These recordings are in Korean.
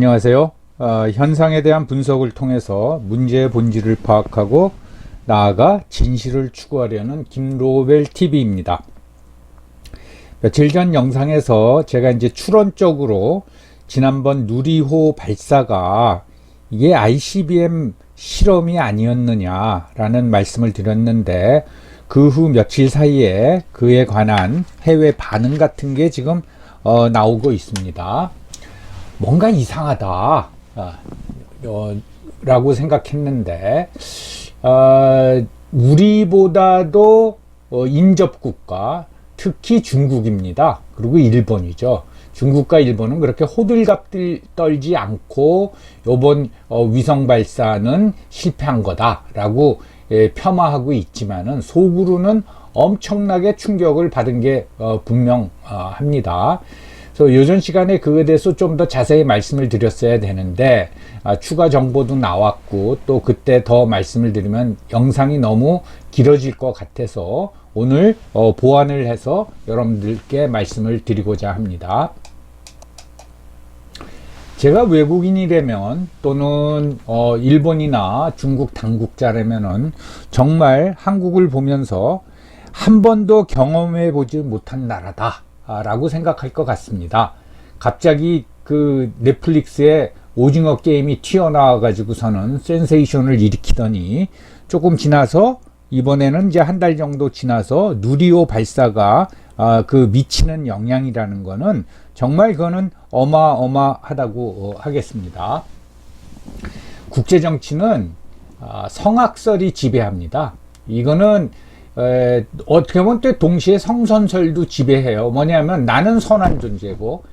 안녕하세요. 현상에 대한 분석을 통해서 문제의 본질을 파악하고 나아가 진실을 추구하려는 김로벨 TV입니다. 며칠 전 영상에서 제가 이제 추론적으로 지난번 누리호 발사가 이게 ICBM 실험이 아니었느냐라는 말씀을 드렸는데 그 후 며칠 사이에 그에 관한 해외 반응 같은 게 지금 나오고 있습니다. 뭔가 이상하다 라고 생각했는데 우리보다도 인접국가, 특히 중국입니다. 그리고 일본이죠. 중국과 일본은 그렇게 호들갑 떨지 않고 요번 위성 발사는 실패한 거다라고 폄하하고 있지만은 속으로는 엄청나게 충격을 받은 게 분명합니다. 그래서 요전 시간에 그거에 대해서 좀 더 자세히 말씀을 드렸어야 되는데 추가 정보도 나왔고 또 그때 더 말씀을 드리면 영상이 너무 길어질 것 같아서 오늘 보완을 해서 여러분들께 말씀을 드리고자 합니다. 제가 외국인이라면 또는 일본이나 중국 당국자라면은 정말 한국을 보면서 한 번도 경험해 보지 못한 나라다 라고 생각할 것 같습니다. 갑자기 그 넷플릭스에 오징어 게임이 튀어나와 가지고서는 센세이션을 일으키더니 조금 지나서 이번에는 이제 한 달 정도 지나서 누리호 발사가 그 미치는 영향이라는 거는 정말 그거는 어마어마하다고 하겠습니다. 국제정치는 성악설이 지배합니다. 이거는 어떻게 보면 또 동시에 성선설도 지배해요. 뭐냐면 나는 선한 존재고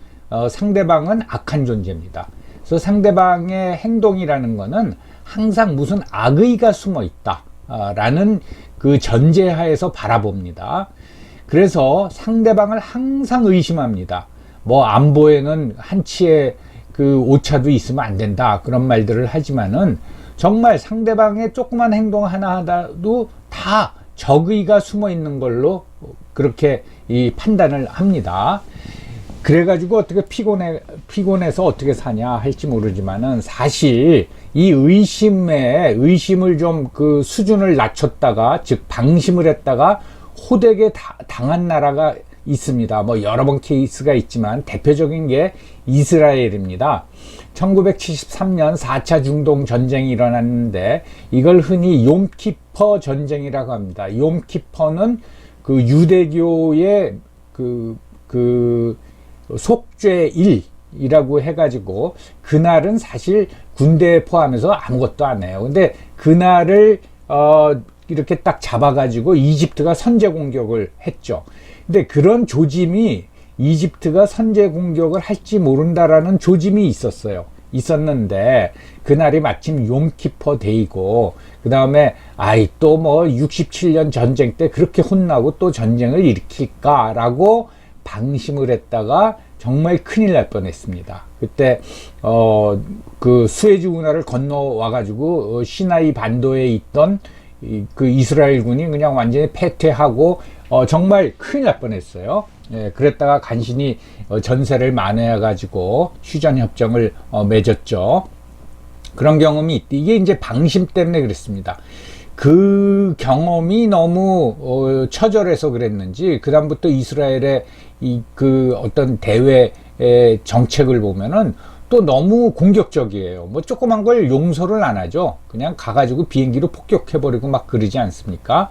상대방은 악한 존재입니다. 그래서 상대방의 행동이라는 거는 항상 무슨 악의가 숨어 있다 라는 그 전제하에서 바라봅니다. 그래서 상대방을 항상 의심합니다. 뭐 안보에는 한치의 그 오차도 있으면 안 된다 그런 말들을 하지만은 정말 상대방의 조그만 행동 하나하나도 다 적의가 숨어 있는 걸로 그렇게 이 판단을 합니다. 그래가지고 어떻게 피곤해서 어떻게 사냐 할지 모르지만은 사실 이 의심을 좀 그 수준을 낮췄다가 즉 방심을 했다가 호되게 당한 나라가 있습니다. 뭐 여러 번 케이스가 있지만 대표적인 게 이스라엘입니다. 1973년 4차 중동 전쟁이 일어났는데 이걸 흔히 욤키퍼 전쟁이라고 합니다. 욤키퍼는 그 유대교의 그 속죄일이라고 해가지고 그날은 사실 군대에 포함해서 아무것도 안 해요. 근데 그날을 이렇게 딱 잡아가지고 이집트가 선제 공격을 했죠. 근데 그런 조짐이 이집트가 선제 공격을 할지 모른다라는 조짐이 있었는데 그날이 마침 욤키퍼 데이고 그 다음에 또 뭐 67년 전쟁 때 그렇게 혼나고 또 전쟁을 일으킬까라고 방심을 했다가 정말 큰일 날 뻔했습니다. 그때 그 수에즈 운하를 건너와 가지고 시나이 반도에 있던 그 이스라엘군이 그냥 완전히 패퇴하고 정말 큰일 날 뻔했어요. 그랬다가 간신히 전세를 만회해 가지고 휴전 협정을 맺었죠. 그런 경험이 있대. 이게 이제 방심 때문에 그랬습니다. 그 경험이 너무 처절해서 그랬는지 그다음부터 이스라엘의 그 어떤 대외 정책을 보면은 또 너무 공격적이에요. 뭐 조그만 걸 용서를 안 하죠. 그냥 가가지고 비행기로 폭격해버리고 막 그러지 않습니까?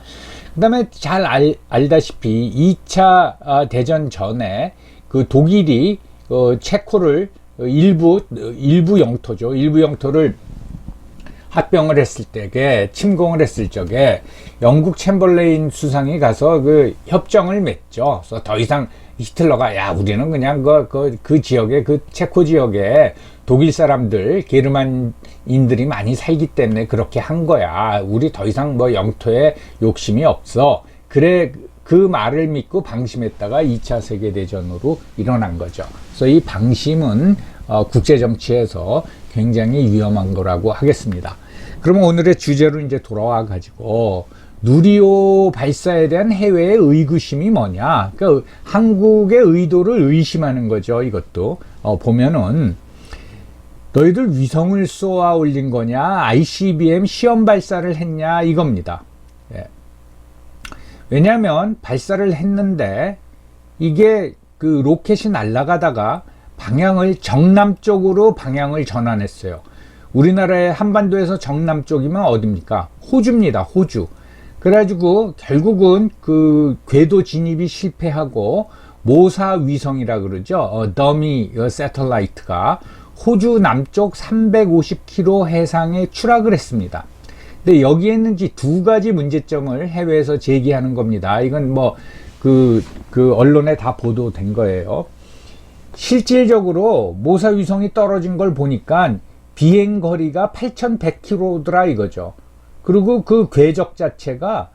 그 다음에 잘 알다시피 2차 대전 전에 그 독일이 체코를 일부 영토죠. 일부 영토를 합병을 했을 때에 침공을 했을 적에 영국 챔벌레인 수상이 가서 그 협정을 맺죠. 그래서 더 이상 히틀러가 우리는 그냥 그 지역에 그 체코 지역에 독일 사람들 게르만인들이 많이 살기 때문에 그렇게 한 거야. 우리 더 이상 뭐 영토에 욕심이 없어. 그래 그 말을 믿고 방심했다가 2차 세계대전으로 일어난 거죠. 그래서 이 방심은 국제정치에서 굉장히 위험한 거라고 하겠습니다. 그러면 오늘의 주제로 이제 돌아와 가지고 누리호 발사에 대한 해외의 의구심이 뭐냐? 그러니까 한국의 의도를 의심하는 거죠. 이것도 보면은 너희들 위성을 쏘아 올린 거냐, ICBM 시험 발사를 했냐, 이겁니다. 예. 왜냐하면 발사를 했는데 이게 그 로켓이 날아가다가 방향을 정남쪽으로 방향을 전환했어요. 우리나라의 한반도에서 정남쪽이면 어디입니까? 호주입니다. 호주. 그래가지고 결국은 그 궤도 진입이 실패하고 모사 위성이라 그러죠. 더미 새틀라이트가 호주 남쪽 350km 해상에 추락을 했습니다. 근데 여기에 있는지 두 가지 문제점을 해외에서 제기하는 겁니다. 이건 뭐 그 언론에 다 보도된 거예요. 실질적으로 모사 위성이 떨어진 걸 보니까 비행 거리가 8,100km더라 이거죠. 그리고 그 궤적 자체가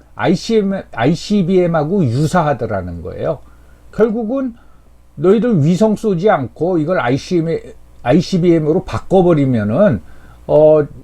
ICBM하고 유사하더라는 거예요. 결국은 너희들 위성 쏘지 않고 이걸 ICBM으로 바꿔버리면은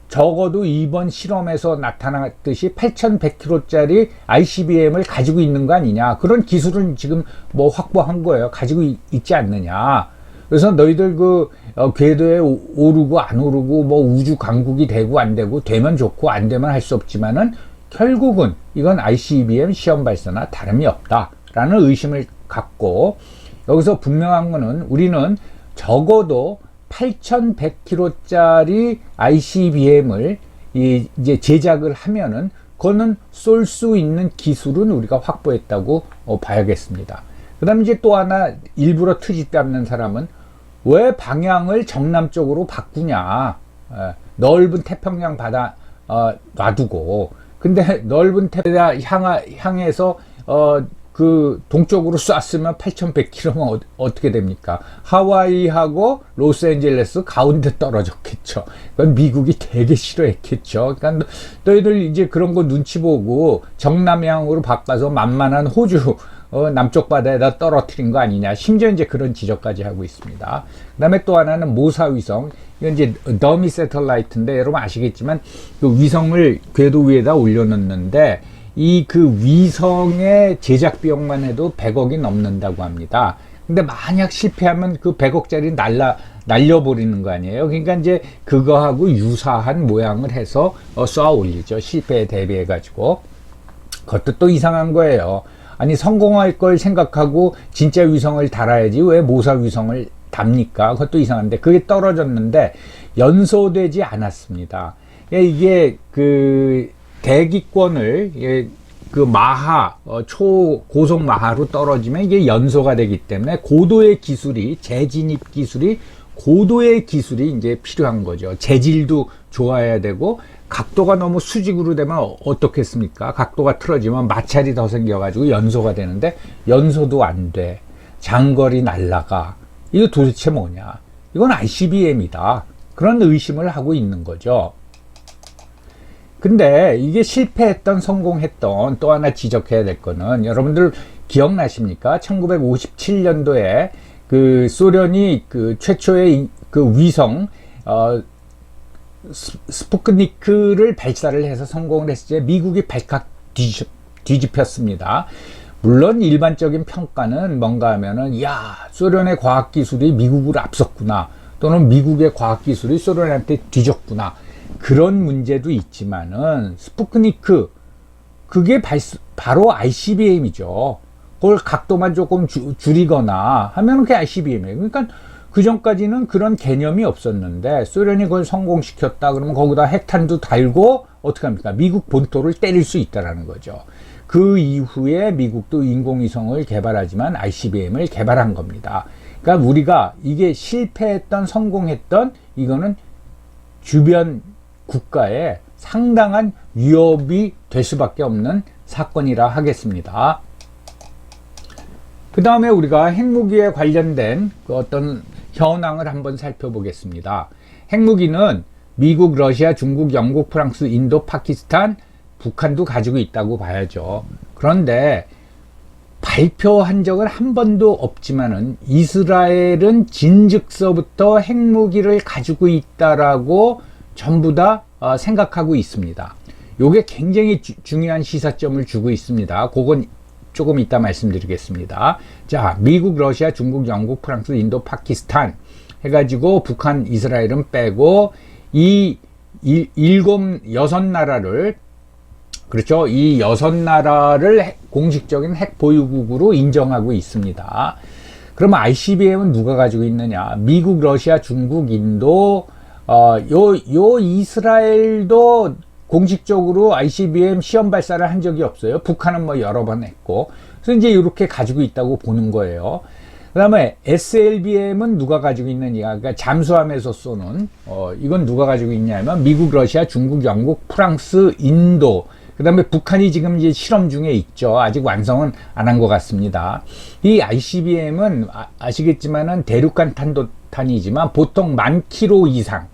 적어도 이번 실험에서 나타났듯이 8,100km짜리 ICBM을 가지고 있는 거 아니냐. 그런 기술은 지금 뭐 확보한 거예요. 가지고 있지 않느냐. 그래서 너희들 그 궤도에 오르고 안 오르고 뭐 우주 강국이 되고 안 되고 되면 좋고 안 되면 할 수 없지만은 결국은 이건 ICBM 시험 발사나 다름이 없다라는 의심을 갖고, 여기서 분명한 거는 우리는 적어도 8,100km짜리 ICBM을 이제 제작을 하면은 그거는 쏠 수 있는 기술은 우리가 확보했다고 봐야겠습니다. 그 다음에 이제 또 하나 일부러 트집 잡는 사람은 왜 방향을 정남쪽으로 바꾸냐. 넓은 태평양 바다 놔두고, 근데 넓은 태평양 향해서 그 동쪽으로 쐈으면 8,100km면 어떻게 됩니까? 하와이하고 로스앤젤레스 가운데 떨어졌겠죠. 그건 미국이 되게 싫어했겠죠. 그러니까 너희들 이제 그런 거 눈치 보고 정남향으로 바꿔서 만만한 호주 남쪽 바다에다 떨어뜨린 거 아니냐. 심지어 이제 그런 지적까지 하고 있습니다. 그 다음에 또 하나는 모사 위성. 이건 이제 더미 새틀라이트인데 여러분 아시겠지만 그 위성을 궤도 위에다 올려놓는데 이 그 위성의 제작 비용만 해도 100억이 넘는다고 합니다. 근데 만약 실패하면 그 100억짜리 날려버리는 거 아니에요. 그러니까 이제 그거하고 유사한 모양을 해서 쏘아 올리죠. 실패에 대비해 가지고. 그것도 또 이상한 거예요. 아니 성공할 걸 생각하고 진짜 위성을 달아야지 왜 모사 위성을 답니까? 그것도 이상한데 그게 떨어졌는데 연소되지 않았습니다. 이게 그 대기권을 그 마하 초고속 마하로 떨어지면 이게 연소가 되기 때문에 고도의 기술이, 재진입 기술이, 고도의 기술이 이제 필요한 거죠. 재질도 좋아야 되고 각도가 너무 수직으로 되면 어떻겠습니까? 각도가 틀어지면 마찰이 더 생겨가지고 연소가 되는데 연소도 안 돼. 장거리 날라가. 이거 도대체 뭐냐? 이건 ICBM이다. 그런 의심을 하고 있는 거죠. 근데 이게 실패했던 성공했던 또 하나 지적해야 될 거는 여러분들 기억나십니까? 1957년도에 그 소련이 그 최초의 그 위성 스푸트니크를 발사를 해서 성공을 했을 때 미국이 발칵 뒤집혔습니다. 물론 일반적인 평가는 뭔가 하면은 야 소련의 과학기술이 미국을 앞섰구나, 또는 미국의 과학기술이 소련한테 뒤졌구나, 그런 문제도 있지만은 스푸트니크 그게 바로 ICBM이죠. 그걸 각도만 조금 줄이거나 하면 그게 ICBM이에요. 그러니까 그 전까지는 그런 개념이 없었는데 소련이 그걸 성공시켰다 그러면 거기다 핵탄두 달고 어떻게 합니까? 미국 본토를 때릴 수 있다라는 거죠. 그 이후에 미국도 인공위성을 개발하지만 ICBM을 개발한 겁니다. 그러니까 우리가 이게 실패했던 성공했던 이거는 주변 국가에 상당한 위협이 될 수밖에 없는 사건이라 하겠습니다. 그 다음에 우리가 핵무기에 관련된 그 어떤 현황을 한번 살펴보겠습니다. 핵무기는 미국, 러시아, 중국, 영국, 프랑스, 인도, 파키스탄, 북한도 가지고 있다고 봐야죠. 그런데 발표한 적은 한 번도 없지만은 이스라엘은 진즉서부터 핵무기를 가지고 있다라고 전부 다 생각하고 있습니다. 요게 굉장히 중요한 시사점을 주고 있습니다. 그건 조금 이따 말씀드리겠습니다. 자, 미국, 러시아, 중국, 영국, 프랑스, 인도, 파키스탄. 해가지고 북한, 이스라엘은 빼고 여섯 나라를, 그렇죠. 이 여섯 나라를 공식적인 핵 보유국으로 인정하고 있습니다. 그러면 ICBM은 누가 가지고 있느냐? 미국, 러시아, 중국, 인도, 요 이스라엘도 공식적으로 ICBM 시험 발사를 한 적이 없어요. 북한은 뭐 여러 번 했고. 그래서 이제 이렇게 가지고 있다고 보는 거예요. 그 다음에 SLBM은 누가 가지고 있느냐? 그러니까 잠수함에서 쏘는, 이건 누가 가지고 있냐면 미국, 러시아, 중국, 영국, 프랑스, 인도, 그 다음에 북한이 지금 이제 실험 중에 있죠. 아직 완성은 안 한 것 같습니다. 이 ICBM은 아시겠지만은 대륙간 탄도탄이지만 보통 10,000km 이상.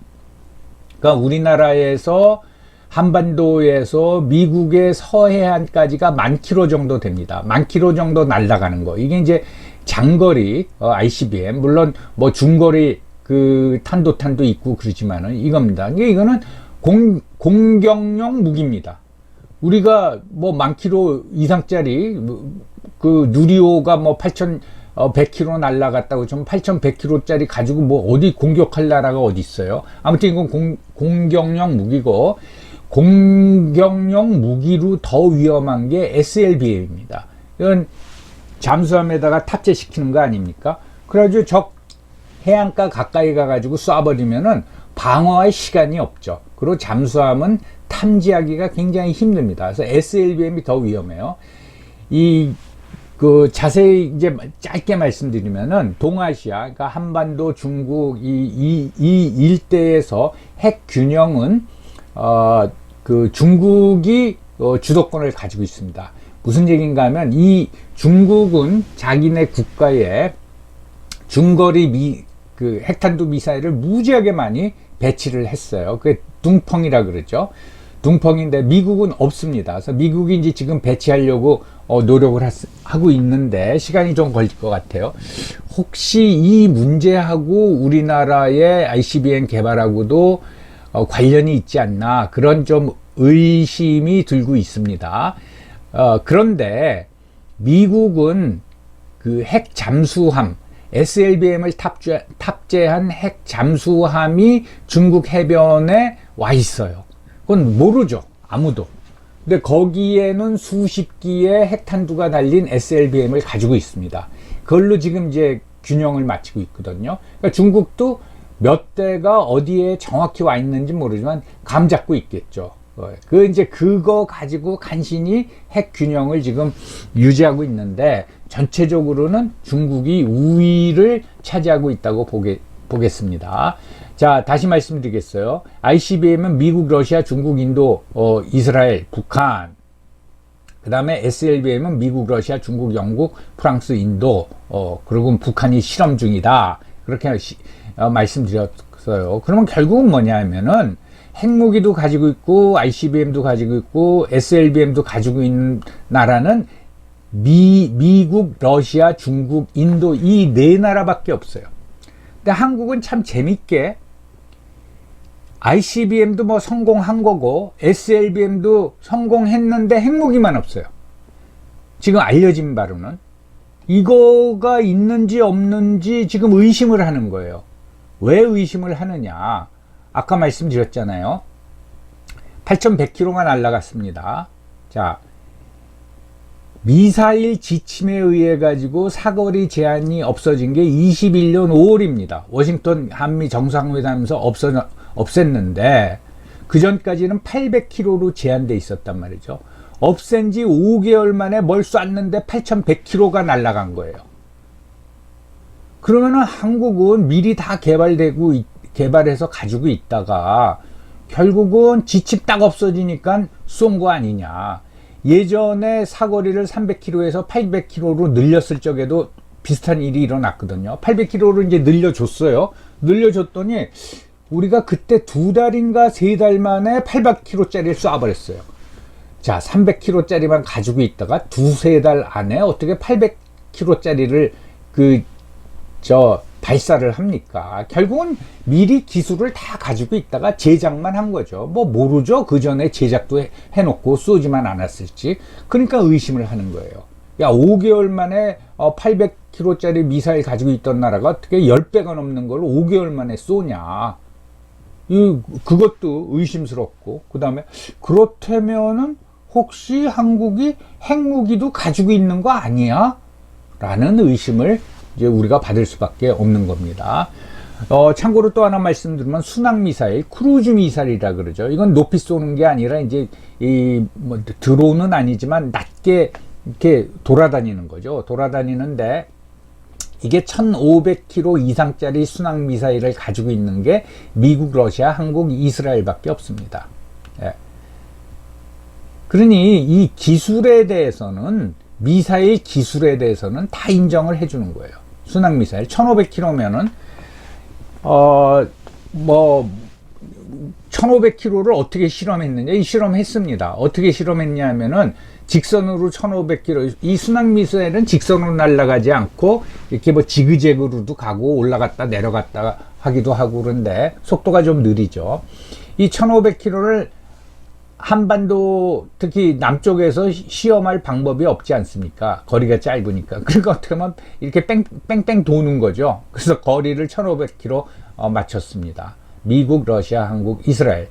그러니까 우리나라에서 한반도에서 미국의 서해안까지가 10,000km 정도 됩니다. 10,000km 정도 날아가는 거. 이게 이제 장거리 ICBM. 물론 뭐 중거리 그 탄도탄도 있고 그러지만은 이겁니다. 이거는 공격용 무기입니다. 우리가 뭐 10,000km 이상짜리 그 누리호가 뭐 8,100km 날라갔다고 좀 8,100km짜리 가지고 뭐 어디 공격할 나라가 어디 있어요? 아무튼 이건 공격용 무기고, 공격용 무기로 더 위험한 게 SLBM입니다. 이건 잠수함에다가 탑재시키는 거 아닙니까? 그래가지고 적 해안가 가까이 가가지고 쏴버리면은 방어할 시간이 없죠. 그리고 잠수함은 탐지하기가 굉장히 힘듭니다. 그래서 SLBM이 더 위험해요. 자세히 이제 짧게 말씀드리면은 동아시아, 그러니까 한반도, 중국, 이 일대에서 핵 균형은, 중국이 주도권을 가지고 있습니다. 무슨 얘기인가 하면 이 중국은 자기네 국가에 중거리 핵탄두 미사일을 무지하게 많이 배치를 했어요. 그게 둥펑이라 그러죠. 둥펑인데 미국은 없습니다. 그래서 미국이 이제 지금 배치하려고 노력을 하고 있는데 시간이 좀 걸릴 것 같아요. 혹시 이 문제하고 우리나라의 ICBM 개발하고도 관련이 있지 않나, 그런 좀 의심이 들고 있습니다. 그런데 미국은 그 핵 잠수함, SLBM을 탑재한 핵 잠수함이 중국 해변에 와 있어요. 그건 모르죠, 아무도. 근데 거기에는 수십 기의 핵탄두가 달린 SLBM을 가지고 있습니다. 그걸로 지금 이제 균형을 맞추고 있거든요. 그러니까 중국도 몇 대가 어디에 정확히 와 있는지 모르지만 감 잡고 있겠죠. 이제 그거 가지고 간신히 핵 균형을 지금 유지하고 있는데, 전체적으로는 중국이 우위를 차지하고 있다고 보겠습니다. 자, 다시 말씀드리겠어요. ICBM은 미국, 러시아, 중국, 인도, 이스라엘, 북한. 그 다음에 SLBM은 미국, 러시아, 중국, 영국, 프랑스, 인도, 그리고 북한이 실험 중이다. 그렇게 말씀드렸어요. 그러면 결국은 뭐냐 하면은 핵무기도 가지고 있고 ICBM도 가지고 있고 SLBM도 가지고 있는 나라는 미국, 러시아, 중국, 인도, 이 네 나라밖에 없어요. 근데 한국은 참 재밌게 ICBM도 뭐 성공한 거고 SLBM도 성공했는데 핵무기만 없어요. 지금 알려진 바로는 이거가 있는지 없는지 지금 의심을 하는 거예요. 왜 의심을 하느냐? 아까 말씀드렸잖아요. 8,100km가 날아갔습니다. 자, 미사일 지침에 의해 가지고 사거리 제한이 없어진 게 21년 5월입니다. 워싱턴 한미 정상회담에서 없앴는데 그 전까지는 800km로 제한돼 있었단 말이죠. 없앤 지 5개월 만에 뭘 쐈는데 8,100km가 날아간 거예요. 그러면은 한국은 미리 다 개발해서 가지고 있다가 결국은 지침 딱 없어지니까 쏜 거 아니냐. 예전에 사거리를 300km에서 800km로 늘렸을 적에도 비슷한 일이 일어났거든요. 800km로 이제 늘려줬어요. 늘려줬더니 우리가 그때 2달인가 3달 만에 800km짜리를 쏴버렸어요. 자, 300km짜리만 가지고 있다가 2~3달 안에 어떻게 800km짜리를 발사를 합니까? 결국은 미리 기술을 다 가지고 있다가 제작만 한 거죠. 뭐 모르죠. 그 전에 제작도 해놓고 쏘지만 않았을지. 그러니까 의심을 하는 거예요. 야, 5개월 만에 800km짜리 미사일 가지고 있던 나라가 어떻게 10배가 넘는 걸 5개월 만에 쏘냐. 그것도 의심스럽고, 그 다음에 그렇다면은 혹시 한국이 핵무기도 가지고 있는 거 아니야? 라는 의심을 이제 우리가 받을 수밖에 없는 겁니다. 참고로 또 하나 말씀드리면 순항미사일, 크루즈 미사일이라 그러죠. 이건 높이 쏘는 게 아니라 이제 뭐 드론은 아니지만 낮게 이렇게 돌아다니는 거죠. 돌아다니는데 이게 1500km 이상짜리 순항미사일을 가지고 있는 게 미국, 러시아, 한국, 이스라엘밖에 없습니다. 예. 그러니 이 기술에 대해서는, 미사일 기술에 대해서는 다 인정을 해주는 거예요. 순항미사일 1500km면은 뭐 1500km를 어떻게 실험했느냐? 이 실험했습니다. 어떻게 실험했냐 하면은 직선으로 1500km, 이 순항미사일은 직선으로 날아가지 않고 이렇게 뭐 지그재그로도 가고 올라갔다 내려갔다 하기도 하고 그런데 속도가 좀 느리죠. 이 1500km를 한반도 특히 남쪽에서 시험할 방법이 없지 않습니까? 거리가 짧으니까. 그러니까 어떻게 하면 이렇게 뺑뺑 도는 거죠. 그래서 거리를 1500km 맞췄습니다. 미국, 러시아, 한국, 이스라엘.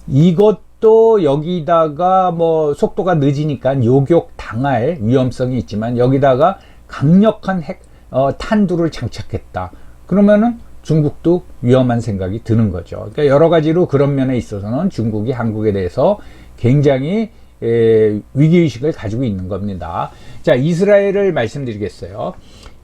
이것도 여기다가 뭐 속도가 늦으니까 요격 당할 위험성이 있지만 여기다가 강력한 탄두를 장착했다. 그러면은 중국도 위험한 생각이 드는 거죠. 그러니까 여러 가지로 그런 면에 있어서는 중국이 한국에 대해서 굉장히 위기의식을 가지고 있는 겁니다. 자, 이스라엘을 말씀드리겠어요.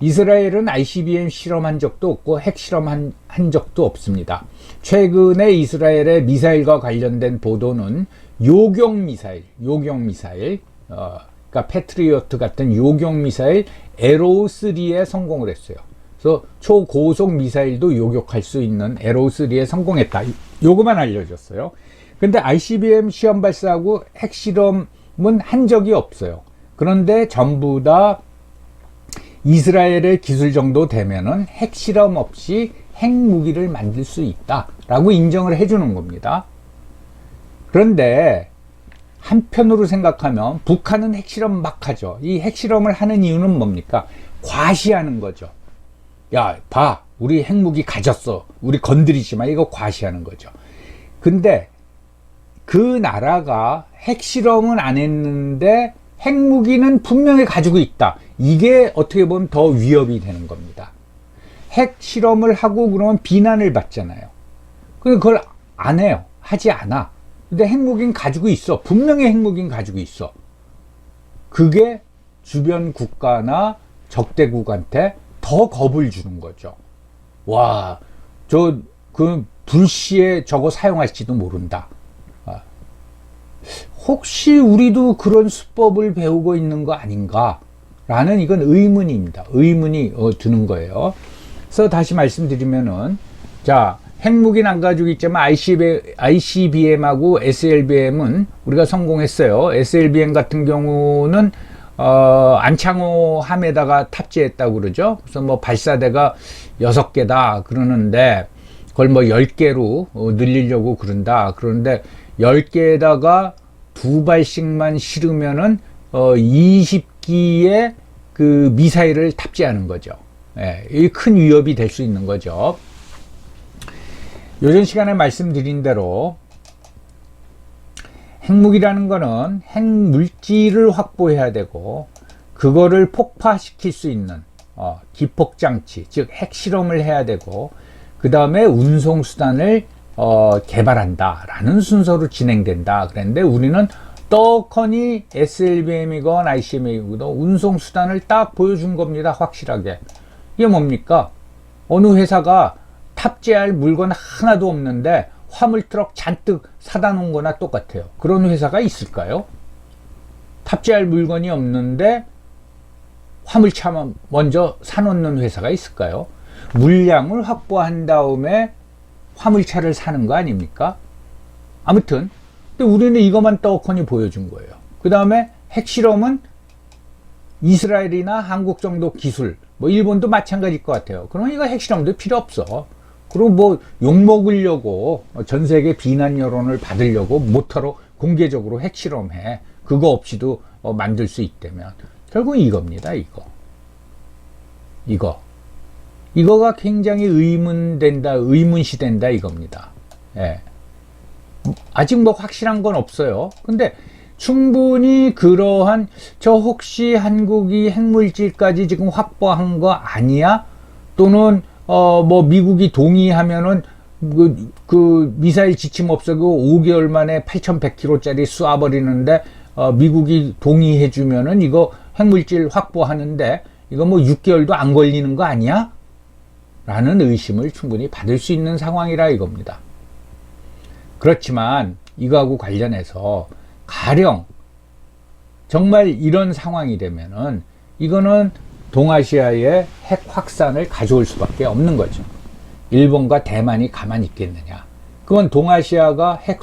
이스라엘은 ICBM 실험한 적도 없고 핵 실험한 적도 없습니다. 최근에 이스라엘의 미사일과 관련된 보도는 요격미사일, 그러니까 패트리어트 같은 요격미사일 에로우3에 성공을 했어요. 그래서 초고속 미사일도 요격할 수 있는 에로우3에 성공했다. 요거만 알려줬어요. 근데 ICBM 시험 발사하고 핵실험은 한 적이 없어요. 그런데 전부 다 이스라엘의 기술 정도 되면은 핵실험 없이 핵무기를 만들 수 있다라고 인정을 해주는 겁니다. 그런데 한편으로 생각하면 북한은 핵실험 막 하죠. 이 핵실험을 하는 이유는 뭡니까? 과시하는 거죠. 야, 봐, 우리 핵무기 가졌어. 우리 건드리지 마. 이거 과시하는 거죠. 근데 그 나라가 핵실험은 안 했는데 핵무기는 분명히 가지고 있다. 이게 어떻게 보면 더 위협이 되는 겁니다. 핵실험을 하고 그러면 비난을 받잖아요. 근데 그걸 안 해요. 하지 않아. 근데 핵무기는 가지고 있어. 분명히 핵무기는 가지고 있어. 그게 주변 국가나 적대국한테 더 겁을 주는 거죠. 와, 그 불시에 저거 사용할지도 모른다. 혹시 우리도 그런 수법을 배우고 있는 거 아닌가? 라는 이건 의문입니다. 의문이 드는 거예요. 그래서 다시 말씀드리면은, 자, 핵무기는 안 가지고 있지만 ICBM하고 SLBM은 우리가 성공했어요. SLBM 같은 경우는 안창호 함에다가 탑재했다고 그러죠. 그래서 뭐 발사대가 6개다 그러는데 그걸 뭐 10개로 늘리려고 그런다. 그런데 10개에다가 2발씩만 실으면은 20기의 그 미사일을 탑재하는 거죠. 예, 이게 큰 위협이 될 수 있는 거죠. 요전 시간에 말씀드린 대로 핵무기라는 거는 핵물질을 확보해야 되고 그거를 폭파시킬 수 있는 기폭장치, 즉 핵실험을 해야 되고 그 다음에 운송수단을 개발한다라는 순서로 진행된다. 그랬는데 우리는 떡하니 SLBM이건 ICBM이건 운송수단을 딱 보여준 겁니다. 확실하게. 이게 뭡니까? 어느 회사가 탑재할 물건 하나도 없는데 화물트럭 잔뜩 사다 놓은 거나 똑같아요. 그런 회사가 있을까요? 탑재할 물건이 없는데 화물차만 먼저 사놓는 회사가 있을까요? 물량을 확보한 다음에 화물차를 사는 거 아닙니까? 아무튼 근데 우리는 이것만 떡하니 보여준 거예요. 그 다음에 핵실험은 이스라엘이나 한국 정도 기술, 뭐 일본도 마찬가지일 것 같아요. 그러면 이거 핵실험도 필요 없어. 그리고 뭐 욕먹으려고 전 세계 비난 여론을 받으려고 모터로 공개적으로 핵실험해. 그거 없이도 만들 수 있다면. 결국 이겁니다. 이거가 굉장히 의문시된다 이겁니다. 예. 아직 뭐 확실한 건 없어요. 근데 충분히 그러한 혹시 한국이 핵물질까지 지금 확보한 거 아니야? 또는 뭐 미국이 동의하면은 그 미사일 지침 없애고 5개월 만에 8,100km짜리 쏴버리는데 미국이 동의해 주면은 이거 핵물질 확보하는데 이거 뭐 6개월도 안 걸리는 거 아니야? 라는 의심을 충분히 받을 수 있는 상황이라 이겁니다. 그렇지만 이거하고 관련해서 가령 정말 이런 상황이 되면은 이거는 동아시아의 핵 확산을 가져올 수밖에 없는 거죠. 일본과 대만이 가만히 있겠느냐. 그건 동아시아가 핵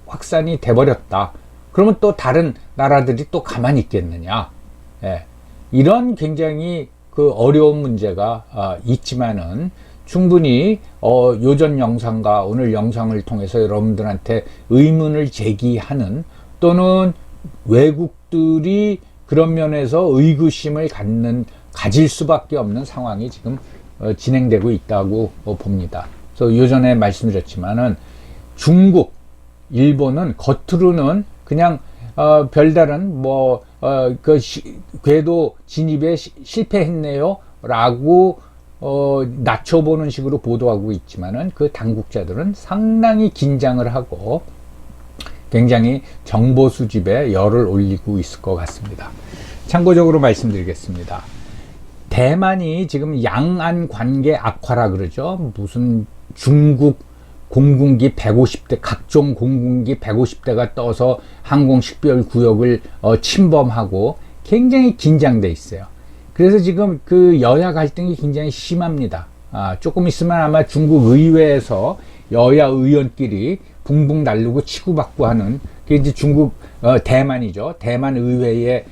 확산이 돼버렸다. 그러면 또 다른 나라들이 또 가만히 있겠느냐. 예. 이런 굉장히 그 어려운 문제가 있지만은 충분히 요전 영상과 오늘 영상을 통해서 여러분들한테 의문을 제기하는 또는 외국들이 그런 면에서 의구심을 가질 수밖에 없는 상황이 지금 진행되고 있다고 봅니다. 그래서 요전에 말씀드렸지만은 중국, 일본은 겉으로는 그냥 별다른 궤도 진입에 실패했네요 라고 낮춰보는 식으로 보도하고 있지만은 그 당국자들은 상당히 긴장을 하고 굉장히 정보 수집에 열을 올리고 있을 것 같습니다. 참고적으로 말씀드리겠습니다. 대만이 지금 양안 관계 악화라 그러죠. 무슨 중국 공군기 150대, 각종 공군기 150대가 떠서 항공 식별 구역을 침범하고 굉장히 긴장돼 있어요. 그래서 지금 그 여야 갈등이 굉장히 심합니다. 조금 있으면 아마 중국 의회에서 여야 의원끼리 붕붕 날르고 치고받고 하는, 그게 이제 중국, 대만이죠. 대만 의회의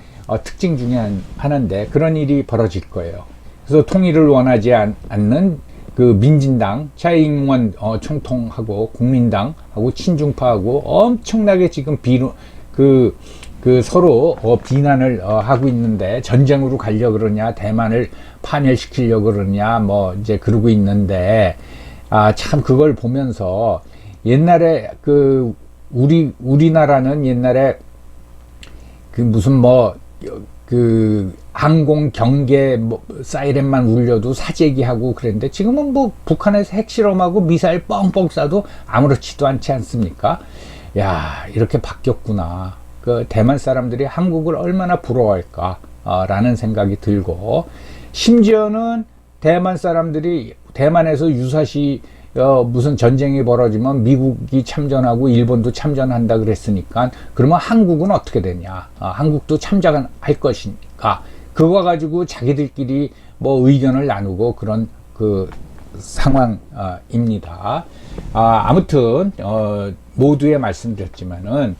특징 중에 하나인데 그런 일이 벌어질 거예요. 그래서 통일을 원하지 않는 그 민진당, 차이잉원 총통하고 국민당하고 친중파하고 엄청나게 지금 서로 비난을 하고 있는데 전쟁으로 가려고 그러냐, 대만을 파멸시키려고 그러냐, 뭐 이제 그러고 있는데, 참 그걸 보면서 옛날에 우리나라는 옛날에 무슨 항공 경계 사이렌만 울려도 사재기하고 그랬는데 지금은 북한에서 핵실험하고 미사일 뻥뻥 쏴도 아무렇지도 않지 않습니까? 야, 이렇게 바뀌었구나. 그 대만 사람들이 한국을 얼마나 부러워할까 라는 생각이 들고, 심지어는 대만 사람들이 대만에서 유사시 무슨 전쟁이 벌어지면 미국이 참전하고 일본도 참전한다 그랬으니까 그러면 한국은 어떻게 되냐, 한국도 참전할 것이니까 그거 가지고 자기들끼리 의견을 나누고 그런 상황입니다. 아무튼 모두에 말씀드렸지만은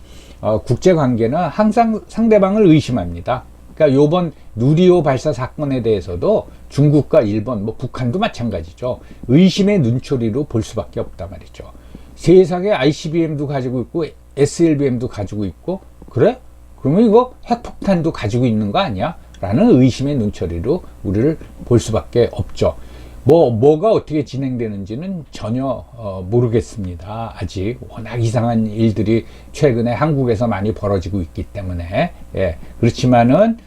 국제관계는 항상 상대방을 의심합니다. 그러니까 요번 누리호 발사 사건에 대해서도 중국과 일본, 북한도 마찬가지죠. 의심의 눈초리로 볼 수밖에 없단 말이죠. 세상에 ICBM도 가지고 있고 SLBM도 가지고 있고, 그래? 그러면 이거 핵폭탄도 가지고 있는 거 아니야? 라는 의심의 눈초리로 우리를 볼 수밖에 없죠. 뭐가 어떻게 진행되는지는 전혀 모르겠습니다. 아직 워낙 이상한 일들이 최근에 한국에서 많이 벌어지고 있기 때문에. 예, 그렇지만은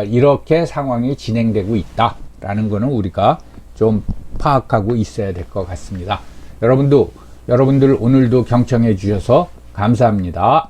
이렇게 상황이 진행되고 있다라는 거는 우리가 좀 파악하고 있어야 될 것 같습니다. 여러분들 오늘도 경청해 주셔서 감사합니다.